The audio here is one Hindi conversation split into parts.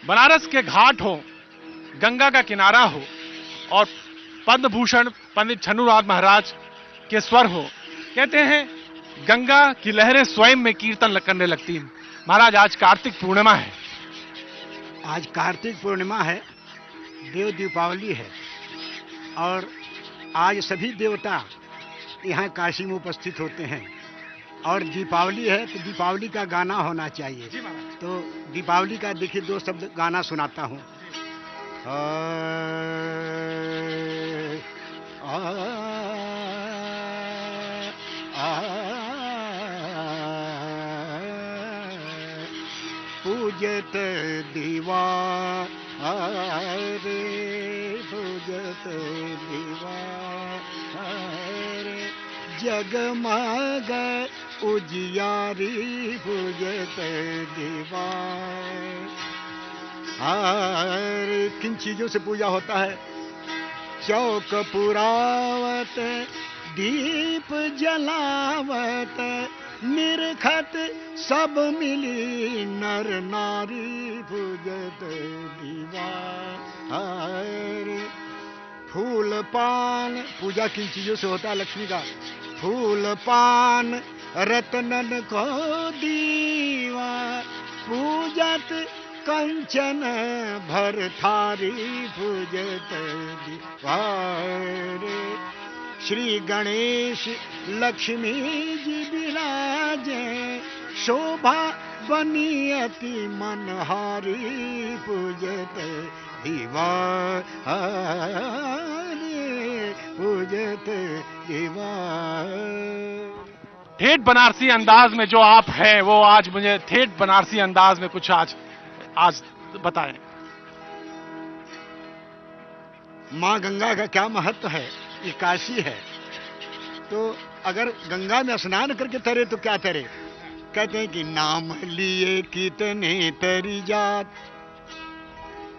बनारस के घाट हो, गंगा का किनारा हो और पद्म भूषण पंडित छन्नूराम महाराज के स्वर हो। कहते हैं गंगा की लहरें स्वयं में कीर्तन करने लगती हैं। महाराज, आज कार्तिक पूर्णिमा है। आज कार्तिक पूर्णिमा है, देव दीपावली है और आज सभी देवता यहाँ काशी में उपस्थित होते हैं और दीपावली है तो दीपावली का गाना होना चाहिए। तो दीपावली का देखिए 2 शब्द गाना सुनाता हूँ। पूजत दीवा रे, पूजत दीवा रे, जगमग उजियारी, पूजत दीवा। किन चीजों से पूजा होता है? चौक पुरावत, दीप जलावत, निरखत सब मिली नर नारी, पूजत दीवा। फूल पान, पूजा किन चीजों से होता है लक्ष्मी का? फूल पान रतनन को दीवा, पूजत कंचन भर थारी, पूजत दीवा। श्री गणेश लक्ष्मी जी विराजे, शोभा बनी अति मनहारी, पूजत दीवा, पूजत दीवा। ठेठ बनारसी अंदाज में जो आप हैं वो आज मुझे ठेठ बनारसी अंदाज में कुछ आज बताएं। माँ गंगा का क्या महत्व है? ये काशी है, तो अगर गंगा में स्नान करके तरे तो क्या तरे? कहते हैं कि नाम लिए कितने तरी जात,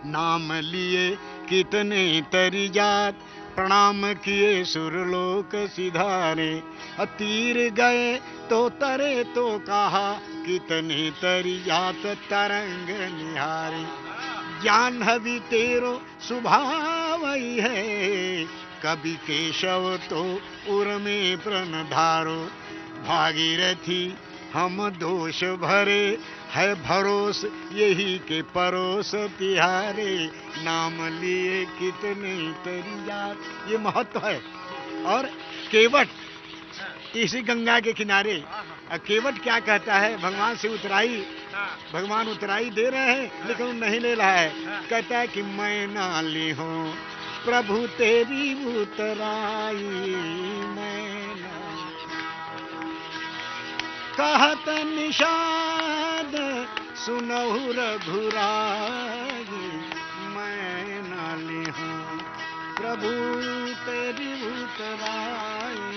नाम लिए कितने तरी जात, प्रणाम किए सुरलोक सिधारे, तीर गए तो तरे तो कहा, कितने तरी जात तरंग निहारे। जाह्नवी तेरो स्वभाव है, कवि केशव तो उर्मे प्रणधारो, भागीरथी हम दोष भरे, है भरोस यही के परोस तिहारे, नाम लिए कितने तरी जात। ये महत्व है। और केवट इसी गंगा के किनारे, केवट क्या कहता है? भगवान से उतराई, भगवान उतराई दे रहे हैं लेकिन वो नहीं ले रहा है। कहता है कि मैं ना ली हूँ प्रभु तेरी उतराई, मैं ना। कहत निषाद सुनहु रघुराई, मैं ना ली हूँ प्रभु तेरी उतराई,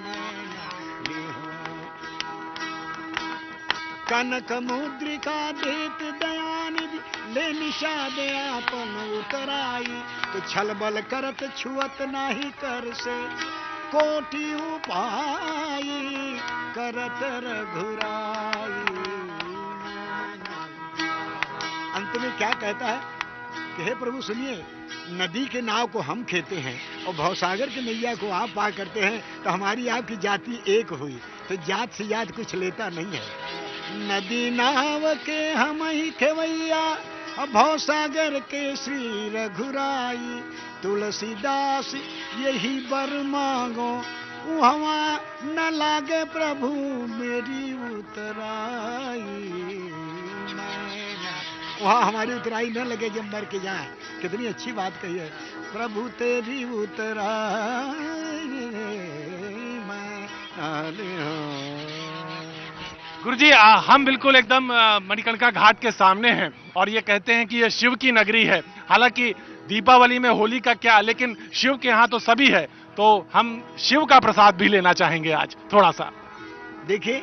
मैं ना ली हूँ। कनक मुद्रिका देत दयानिधि, ले निषाद आपन उतराई, तो छल बल करत छुअत नाही कर से, कोटि उपाय करत रघुराई। अंत में क्या कहता है कि हे प्रभु सुनिए, नदी के नाव को हम खेते हैं और भवसागर के नैया को आप पार करते हैं, तो हमारी आपकी जाति एक हुई, तो जात से जात कुछ लेता नहीं है। नदी नाव के हम ही खेवैया, भवसागर के श्री रघुराई, तुलसीदास यही बर मांगो, वहाँ न लागे प्रभु मेरी उतराई। वहाँ हमारी उतराई न लगे जब मर के जाए। कितनी अच्छी बात कही है, प्रभु तेरी उतराई मैं आने हूँ। गुरुजी, हम बिल्कुल एकदम मणिकर्णिका घाट के सामने हैं और ये कहते हैं कि ये शिव की नगरी है। हालांकि दीपावली में होली का क्या, लेकिन शिव के यहाँ तो सभी है, तो हम शिव का प्रसाद भी लेना चाहेंगे आज थोड़ा सा। देखिए,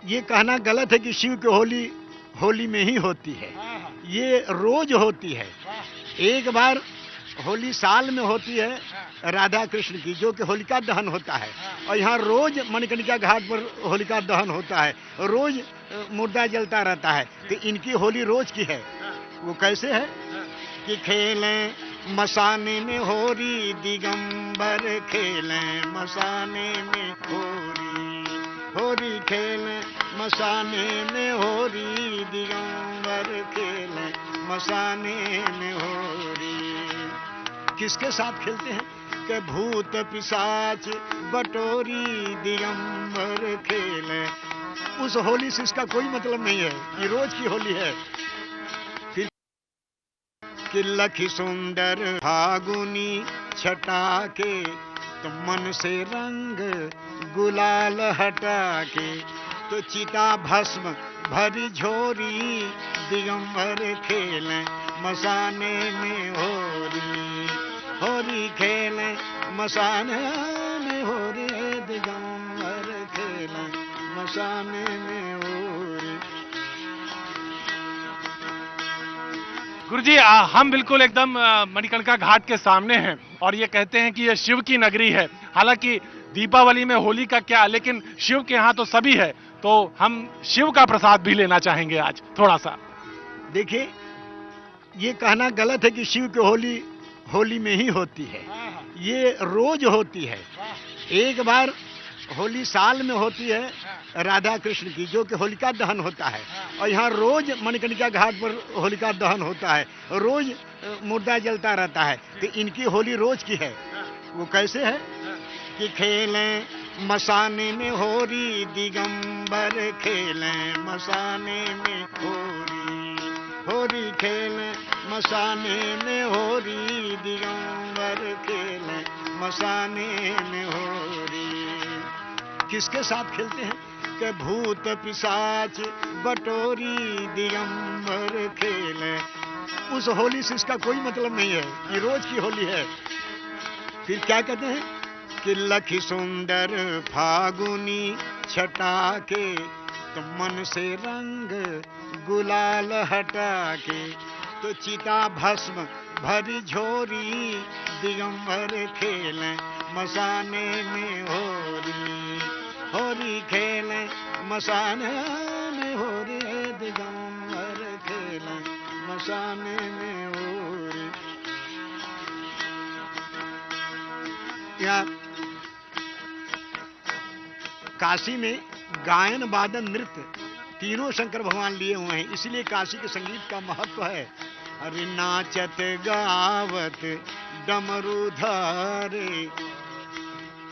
ये कहना गलत है कि शिव की होली होली में ही होती है, ये रोज होती है। एक बार होली साल में होती है राधा कृष्ण की, जो कि होलिका दहन होता है। और यहाँ रोज मणिकर्णिका घाट पर होलिका दहन होता है, रोज मुर्दा जलता रहता है। तो इनकी होली रोज की है। वो कैसे है कि खेलें मसाने में होरी, दिगंबर खेलें मसाने में होरी, होरी खेलें मसाने में होरी, दिगंबर खेलें मसाने में होरी। किसके साथ खेलते हैं कि भूत पिशाच बटोरी, दिगंबर खेलें। उस होली से इसका कोई मतलब नहीं है, ये रोज की होली है। फिर कि लखी सुंदर फागुनी छटा के, तो मन से रंग गुलाल हटा के, तो चिता भस्म भरी झोरी, दिगंबर खेलें मसाने में होरी, होरी खेलें मसाने में होरी, दिगंबर खेलें मसाने में होरी। गुरुजी हम बिल्कुल एकदम मणिकर्णिका घाट के सामने हैं और ये कहते हैं कि ये शिव की नगरी है। हालांकि दीपावली में होली का क्या, लेकिन शिव के यहाँ तो सभी है। तो हम शिव का प्रसाद भी लेना चाहेंगे आज थोड़ा सा। देखिए, ये कहना गलत है कि शिव की होली होली में ही होती है, ये रोज होती है। एक बार होली साल में होती है राधा कृष्ण की, जो कि होलिका दहन होता है। और यहाँ रोज मणिकर्णिका घाट पर होलिका दहन होता है, रोज मुर्दा जलता रहता है। तो इनकी होली रोज की है। वो कैसे है कि खेलें मसाने में होरी, दिगंबर खेलें मसाने में होरी, होरी खेलें मसाने में होरी, दिगंबर खेलें मसाने में होरी। किसके साथ खेलते हैं कि भूत पिशाच बटोरी, दिगंबर खेलें। उस होली से इसका कोई मतलब नहीं है, ये रोज की होली है। फिर क्या कहते हैं कि लखी सुंदर फागुनी छटा के, तो मन से रंग गुलाल हटा के, तो चिता भस्म भरी झोरी, दिगंबर खेलें मसाने में होरी, होरी खेलें मसाने में होरी, दिगंबर खेलें मसाने में होरी। यहाँ काशी में गायन वादन नृत्य तीनों शंकर भगवान लिए हुए हैं, इसलिए काशी के संगीत का महत्व है। अरे नाचत गावत डमरू धारे।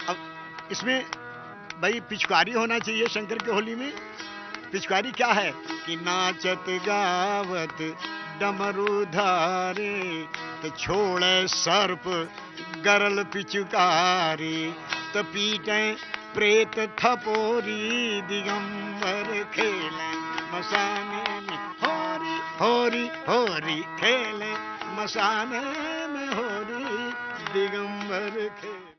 अब इसमें भाई पिचकारी होना चाहिए शंकर के होली में। पिचकारी क्या है कि नाचत गावत डमरू धारे, तो छोड़े सर्प गरल पिचकारी, तो पीटे प्रेत थपोरी, दिगंबर खेलें मसाने में होरी, होरी होरी खेलें मसाने में होरी, दिगंबर खेलें।